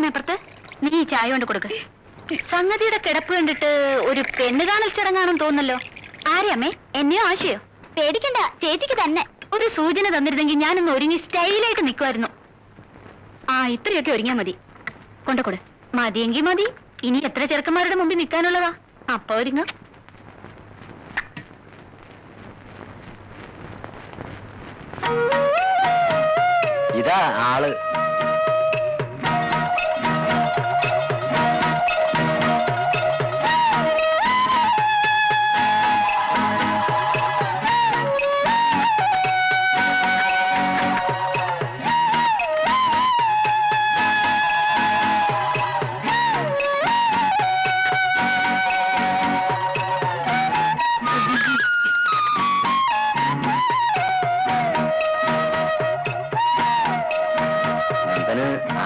അമ്മയപ്പുറത്ത് നീ ഈ ചായ കൊണ്ട് കൊടുക്ക. സംഗതിയുടെ കിടപ്പ് കണ്ടിട്ട് ഒരു പെണ്ണ് കാണൽ ചടങ്ങാണെന്ന് തോന്നല്ലോ. ആരെയമ്മേ, എന്നെയോ ആശയോ? പേടിക്കണ്ട, ചേച്ചിക്ക് തന്നെ. ഒരു സൂചന തന്നിരുന്നെങ്കിൽ ഞാനൊന്ന് ഒരുങ്ങി സ്റ്റൈലായിട്ട് നിൽക്കുമായിരുന്നു. ആ, ഇത്രയൊക്കെ ഒരുങ്ങിയാ മതി. കൊണ്ടുകൊടു. മതിയെങ്കിൽ മതി. ഇനി എത്ര ചെറുക്കന്മാരുടെ മുമ്പിൽ നിൽക്കാനുള്ളതാ? അപ്പൊ ഒരുങ്ങ. ഇതാ ആള്.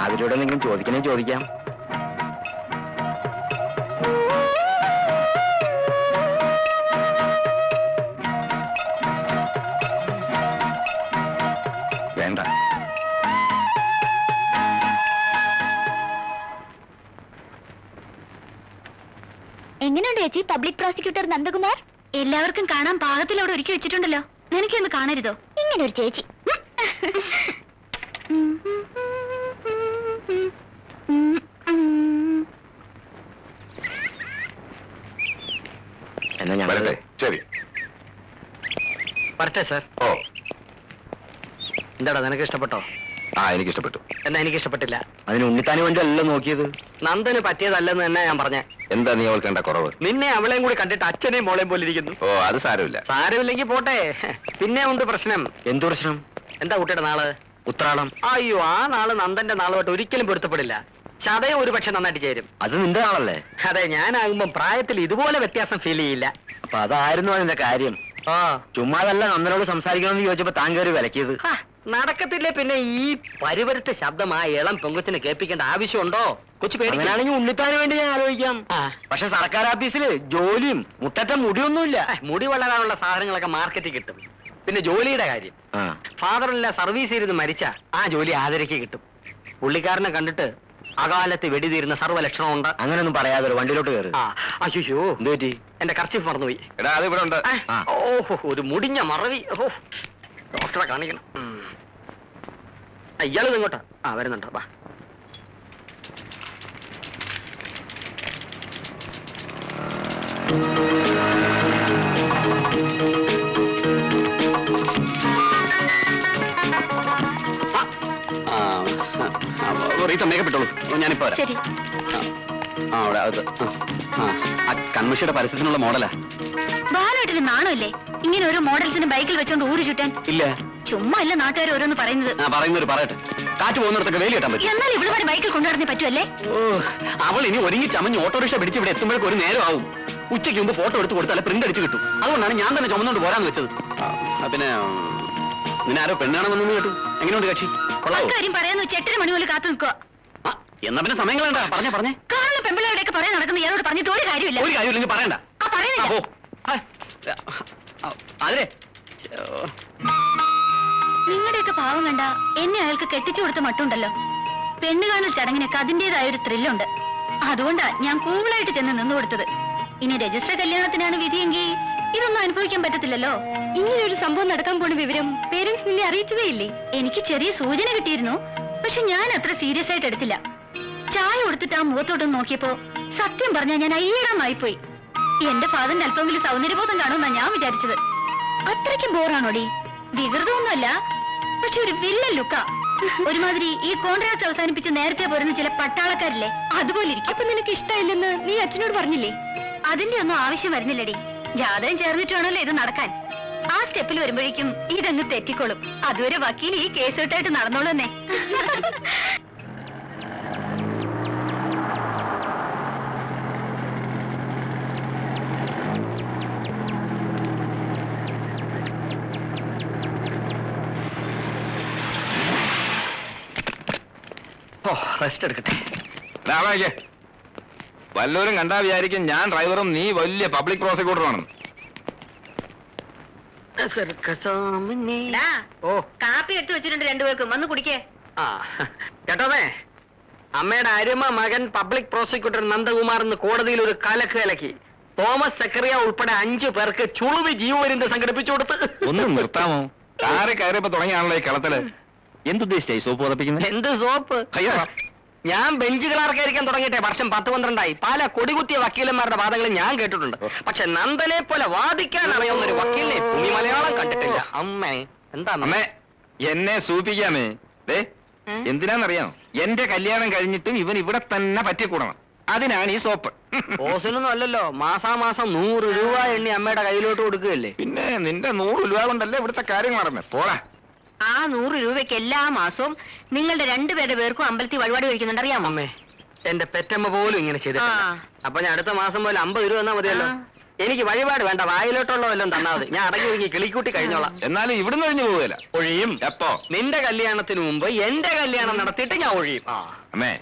അതിലൂടെ എന്തെങ്കിലും ചോദിക്കണേ ചോദിക്കാം. വേണ്ട. എങ്ങനെയുണ്ട് ചേച്ചി പബ്ലിക് പ്രോസിക്യൂട്ടർ നന്ദകുമാർ? എല്ലാവർക്കും കാണാൻ പാകത്തിൽ അവിടെ ഒരുക്കി വെച്ചിട്ടുണ്ടല്ലോ. നിനക്കൊന്ന് കാണരുതോ ഇങ്ങനെ ഒരു ചേച്ചി? ശരി, വരട്ടെ സാർ. ഓ, എന്താടാ നിനക്ക് ഇഷ്ടപ്പെട്ടോ? ആ, എനിക്ക് ഇഷ്ടപ്പെട്ടു. എന്നാ എനിക്ക് ഇഷ്ടപ്പെട്ടില്ല. അതിന് ഉണ്ണിത്താന് വേണ്ടി അല്ല നോക്കിയത്. നന്ദന് പറ്റിയതല്ലെന്ന് തന്നെ ഞാൻ പറഞ്ഞേ. എന്താ നീ അവൾക്ക് കണ്ട കുറവ്? നിന്നെ അവളെയും കൂടി കണ്ടിട്ട് അച്ഛനെയും മോളെയും പോലെ ഇരിക്കുന്നു. ഓ, അത് സാരമില്ല. സാരമില്ലെങ്കിൽ പോട്ടെ. പിന്നെ ഉണ്ട് പ്രശ്നം. എന്തു പ്രശ്നം? എന്താ കുട്ടിയുടെ നാള്? ഉത്രാടം. അയ്യോ, ആ നാള് നന്ദന്റെ നാളുമായിട്ട് ഒരിക്കലും പൊരുത്തപ്പെടില്ല. ചതയം ഒരു പക്ഷെ നന്നായിട്ട് ചേരും. അത് നിന്റെ ആളല്ലേ? അതെ, ഞാനാകുമ്പോ പ്രായത്തിൽ ഇതുപോലെ വ്യത്യാസം ഫീൽ ചെയ്യില്ല. അപ്പൊ അതായിരുന്നു അതിന്റെ കാര്യം. ആ, ചുമ്മാതല്ല നന്ദനോട് സംസാരിക്കണമെന്ന് ചോദിച്ചപ്പോ താൻ കയറി വിലക്കിയത്. നടക്കത്തില്ലേ? പിന്നെ ഈ പരിവരുത്ത ശബ്ദം ആ ഇളം പെങ്കൊച്ചിന് കേൾപ്പിക്കേണ്ട ആവശ്യമുണ്ടോ? കൊച്ചു പേടിക്കാണെങ്കിൽ ഉണ്ണിത്താന് വേണ്ടി ഞാൻ ആലോചിക്കാം. പക്ഷെ സർക്കാർ ഓഫീസില് ജോലിയും മുട്ടറ്റ മുടിയൊന്നുമില്ല. മുടി വളരാനുള്ള സാധനങ്ങളൊക്കെ മാർക്കറ്റിൽ കിട്ടും. പിന്നെ ജോലിയുടെ കാര്യം, ഫാദറില്ല സർവീസ് ചെയ്ത് മരിച്ച ആ ജോലി ആദരയ്ക്ക് കിട്ടും. പുള്ളിക്കാരനെ കണ്ടിട്ട് അകാലത്ത് വെടിതീരുന്ന സർവ്വലക്ഷണമുണ്ട്. അങ്ങനൊന്നും പറയാതെ വണ്ടിയിലോട്ട് കയറി. അയ്യോ, എന്ത് പറ്റി? എന്റെ കർച്ചീഫ് മറന്നുപോയി. എടാ, അത് ഇവിടെ ഉണ്ട്. ഓഹോ, ഒരു മുടിഞ്ഞ മറവി. ഓഹോ, ഡോക്ടറെ കാണിക്കണം. ഇയാള് ഇങ്ങോട്ടാ? വരുന്നുണ്ടോ? വാ. മേക്കപ്പെട്ടോളൂ, ഞാനിപ്പോ വരാം. അവിടെ കൺമഷിയുടെ പരസ്യത്തിനുള്ള മോഡലാ. ബാലോട്ടിന് നാണമില്ലേ ഇങ്ങനെ ഒരു മോഡൽസിന് ബൈക്കിൽ വെച്ചോണ്ട് ഊര് ചുറ്റാൻ? ഇല്ല, ചുമ്മാ അല്ല നാട്ടുകാർ ഓരോന്ന് പറയുന്നത്. പറയുന്നവര് പറയട്ടെ. കാറ്റ് പോകുന്നിടത്തൊക്കെ വേലി കെട്ടാൻ പറ്റും. എന്നാൽ ഇവിടെ വരെ ബൈക്കിൽ കൊണ്ടുവരുന്നേ പറ്റുമല്ലേ? അവൾ ഇനി ഒരുങ്ങി ചമഞ്ഞ് ഓട്ടോറിക്ഷ പിടിച്ച് ഇവിടെ എത്തുമ്പോഴേക്കും ഒരു നേരം ആവും. ഉച്ചയ്ക്ക് മുമ്പ് ഫോട്ടോ എടുത്ത് കൊടുത്താൽ പ്രിന്റ് അടിച്ച് കിട്ടും. അതുകൊണ്ടാണ് ഞാൻ തന്നെ ചുമന്നുകൊണ്ട് പോരാന്ന് വെച്ചത്. പിന്നെ നിന്നെ ആരോ പെണ്ണാണെന്നു കേട്ടു. എങ്ങനെയുണ്ട് കക്ഷി? കാര്യം പറയാന്ന് വെച്ച് 8 മണി പോലെ കാത്തു നിൽക്കുക. എന്നാ പിന്നെ സമയങ്ങളാ. പറഞ്ഞേ. കാണുന്ന പെമ്പിളയുടെയൊക്കെ പറയാൻ നടക്കുന്ന ഇയാളോട് പറഞ്ഞിട്ട് ഒരു കാര്യമില്ല. ഒരു കാര്യമില്ലെങ്കിൽ പറയണ്ട. അതെ, നിങ്ങളുടെയൊക്കെ പാവം കണ്ട എന്നെ അയാൾക്ക് കെട്ടിച്ചു കൊടുത്ത മട്ടുണ്ടല്ലോ. പെണ്ണ് കാണൽ ചടങ്ങിനൊക്കെ അതിന്റേതായ ഒരു ത്രില്ലുണ്ട്. അതുകൊണ്ടാ ഞാൻ കൂളായിട്ട് ചെന്ന് നിന്നു കൊടുത്തത്. ഇനി രജിസ്റ്റർ കല്യാണത്തിനാണ് വിധിയെങ്കിൽ ഇതൊന്നും അനുഭവിക്കാൻ പറ്റത്തില്ലല്ലോ. ഇങ്ങനെ ഒരു സംഭവം നടക്കാൻ പോണ വിവരം പേരൻസ് നിന്നെ അറിയിച്ചതേ ഇല്ലേ? എനിക്ക് ചെറിയ സൂചന കിട്ടിയിരുന്നു, പക്ഷെ ഞാൻ അത്ര സീരിയസ് ആയിട്ട് എടുത്തില്ല. ചായ കൊടുത്തിട്ട് ആ മുഖത്തോട്ടൊന്ന് നോക്കിയപ്പോ സത്യം പറഞ്ഞാൽ ഞാൻ അയ്യടാന്നായിപ്പോയി. എന്റെ ഫാദറിന്റെ അല്പമെങ്കിലും സൗന്ദര്യബോധം കാണുമെന്നാ ഞാൻ വിചാരിച്ചത്. അത്രയ്ക്ക് ബോറാണോടി? വികൃതമൊന്നുമല്ല, പക്ഷെ ഒരു വില്ലൻ ലുക്കാ. ഒരുമാതിരി ഈ കോൺട്രാക്ട് അവസാനിപ്പിച്ച് നേരത്തെ പോരുന്ന ചില പട്ടാളക്കാരില്ലേ, അതുപോലെ ഇരിക്കും. അപ്പൊ നിനക്ക് ഇഷ്ടമില്ലെന്ന് നീ അച്ഛനോട് പറഞ്ഞില്ലേ? അതിന്റെ ഒന്നും ആവശ്യം വരുന്നില്ലടി. ജാതകം ചേർന്നിട്ടാണല്ലോ ഇത് നടക്കാൻ. ആ സ്റ്റെപ്പിൽ വരുമ്പോഴേക്കും ഇതങ്ങ് തെറ്റിക്കോളും. അതുവരെ വക്കീൽ ഈ കേസ് വിട്ടായിട്ട് നടന്നോളൂ തന്നെ. റെസ്റ്റ് എടുക്കട്ടെ. വല്ലവരും കണ്ടാ വിചാരിക്കും ഞാൻ ഡ്രൈവറും നീ വലിയ പബ്ലിക് പ്രോസിക്യൂട്ടറുമാണ്. കാപ്പി എടുത്തു വെച്ചിട്ടുണ്ട് രണ്ടുപേർക്കും, വന്ന് കുടിക്കേ. കേട്ടോമേ, അമ്മയുടെ അരുമ മകൻ പബ്ലിക് പ്രോസിക്യൂട്ടർ നന്ദകുമാർ എന്ന് കോടതിയിൽ ഒരു കലക്ക് കലക്കി. തോമസ് സെക്രട്ടറിയ ഉൾപ്പെടെ 5 പേർക്ക് ചുളുവി ജീവപര്യന്തം സംഘടിപ്പിച്ചു കൊടുത്ത്. ഒന്ന് നിർത്താമോ? ആരെ കയറിയപ്പോ തുടങ്ങിയാണല്ലോ ഈ കളത്തില്. എന്തുദ്ദേശിച്ചായി സോപ്പ് പതപ്പിക്കുന്നത്? എന്ത് സോപ്പ്? അയ്യോ, ഞാൻ ബെഞ്ച് ക്ലാർക്കായിരിക്കാൻ തുടങ്ങിയിട്ടെ വർഷം 10-12ആയി. പല കൊടികുത്തിയ വക്കീലന്മാരുടെ വാദങ്ങൾ ഞാൻ കേട്ടിട്ടുണ്ട്. പക്ഷെ നന്ദനെ പോലെ വാദിക്കാൻ അറിയാവുന്ന ഒരു വക്കീലിനെ ഭൂമി മലയാളം കണ്ടിട്ടില്ല. അമ്മേ, എന്താ അമ്മേ എന്നെ സൂചിപ്പിക്കാമേ. ദേ, എന്തിനാന്നറിയാം? എന്റെ കല്യാണം കഴിഞ്ഞിട്ടും ഇവൻ ഇവിടെ തന്നെ പറ്റിക്കൂടണം. അതിനാണ് ഈ സോപ്പ്. ഓസിനൊന്നും അല്ലല്ലോ, മാസാമാസം 100 രൂപ എണ്ണി അമ്മയുടെ കയ്യിലോട്ട് കൊടുക്കുകയല്ലേ. പിന്നെ നിന്റെ 100 രൂപ കൊണ്ടല്ലേ ഇവിടുത്തെ കാര്യങ്ങൾ നടന്നേ. പോടാ. ആ 100 രൂപയ്ക്ക് എല്ലാ മാസവും നിങ്ങളുടെ 2 പേരുടെ പേർക്കും അമ്പലത്തിൽ വഴിപാട് കഴിക്കുന്നുണ്ട്, അറിയാമോ? അമ്മേ, എന്റെ പെറ്റമ്മ പോലും ഇങ്ങനെ ചെയ്തിട്ടില്ല. ആ. അപ്പൊ ഞാൻ അടുത്ത മാസം പോലെ 50 രൂപ തന്നാ മതിയല്ലോ. എനിക്ക് വഴിപാട് വേണ്ട, വായിലോട്ടുള്ള വല്ലതും തന്നാ മതി. ഞാൻ അടങ്ങി ഒതുങ്ങി കിളിക്കൂട്ടി കഴിഞ്ഞോളാം. എന്നാലും ഇവിടുന്ന് ഒഴിഞ്ഞു പോവുകയില്ല. ഒഴിയും. എപ്പോ? നിന്റെ കല്യാണത്തിന് മുമ്പ് എന്റെ കല്യാണം നടത്തിയിട്ട് ഞാൻ ഒഴിയും. അമ്മേ,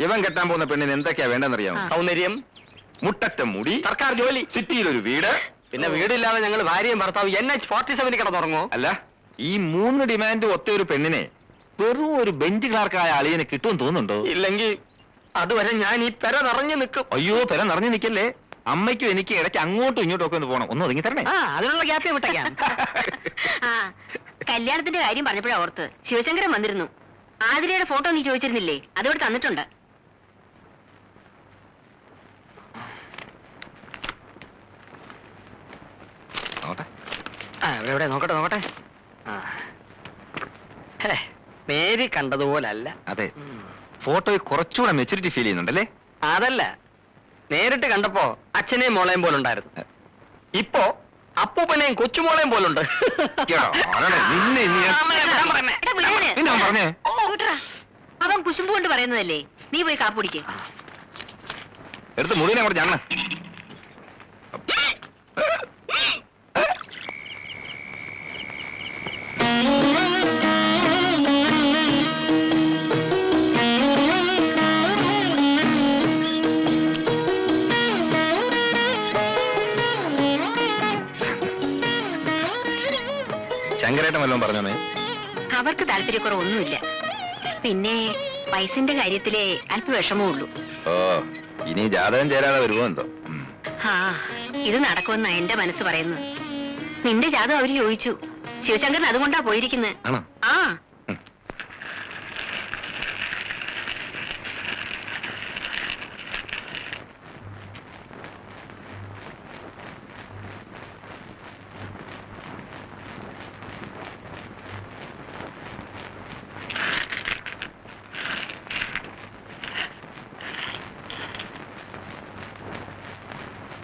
ഇവൻ കെട്ടാൻ പോകുന്ന പെണ്ണിന് എന്തൊക്കെയാ വേണ്ടെന്നറിയാമോ? സൗന്ദര്യം, മുട്ടറ്റം മുടി, സർക്കാർ ജോലി, സിറ്റിയിലൊരു വീട്. പിന്നെ വീടില്ലാതെ ഞങ്ങൾ ഭാര്യയും ഭർത്താവ് NH-47 കിടന്നുറങ്ങോ? അല്ല, ഈ 3 ഡിമാൻഡ് ഒത്ത ഒരു പെണ്ണിനെ വെറും ഒരു ബെഞ്ച് ക്ലാർക്കായ അളിയന് കിട്ടുമെന്ന് തോന്നുന്നുണ്ടോ? ഇല്ലെങ്കിൽ അതുവരെ ഞാൻ ഈ പെര നിറഞ്ഞു നിൽക്കും. അയ്യോ, പെര നിറഞ്ഞു നിൽക്കല്ലേ. അമ്മയ്ക്കും എനിക്ക് ഇടയ്ക്ക് അങ്ങോട്ടും ഇങ്ങോട്ടും ഒക്കെ ഒന്ന് പോകണം. ഒന്ന് ഒതുങ്ങി തരണേ. അതിനുള്ള ഗ്യാപ്പ് വിട്ടേക്കാം. ആ, കല്യാണത്തിന്റെ കാര്യം പറഞ്ഞപ്പോഴാ ഓർത്ത് ശിവശങ്കരൻ വന്നിരുന്നു. ആതിരയുടെ ഫോട്ടോ നീ ചോദിച്ചിരുന്നില്ലേ? അതിവിടെ തന്നിട്ടുണ്ട്. നോട്ടെ. എവിടെ നോക്കട്ടെ നോക്കട്ടെ. നേരി കണ്ടതുപോലല്ല. അതെ, ഫോട്ടോയിൽ കുറച്ചുകൂടെ മെച്ചൂരിറ്റി ഫീൽ ചെയ്യുന്നുണ്ടല്ലേ? അതല്ല, നേരിട്ട് കണ്ടപ്പോ അച്ഛനെയും മോളെയും പോലുണ്ടായിരുന്നു. ഇപ്പോ അപ്പൂപ്പനെയും കൊച്ചുമോളെയും പോലുണ്ട്. നിന്നെ ഇനി ഞാൻ- എടാ, വിടാന്. നിന്നെ അവൻ പറഞ്ഞേ. ഓ, വിട്രാ. അവൻ കുശുമ്പ് കൊണ്ട് പറയുന്നതല്ലേ, നീ പോയി കാപ്പുടിക്ക്. എടുത്ത് മുഴുവനെ അങ്ങോട്ട് ഞണ്ണ. ശങ്കരേട്ടൻ വല്ലതും പറഞ്ഞോമേ? അവർക്ക് താല്പര്യക്കുറവൊന്നുമില്ല. പിന്നെ വയസ്സിന്റെ കാര്യത്തിലേ അല്പ വിഷമേ ഉള്ളൂ. ഓ, ഇനി ജാതകം ചേരാതെ വരുമോ എന്തോ. ആ, ഇത് നടക്കുമെന്നാ എന്റെ മനസ്സ് പറയുന്നത്. നിന്റെ ജാതകം അവര് ചോദിച്ചു. ശിവശങ്കരൻ അതുകൊണ്ടാ പോയിരിക്കുന്നത്. ആണോ? ആ,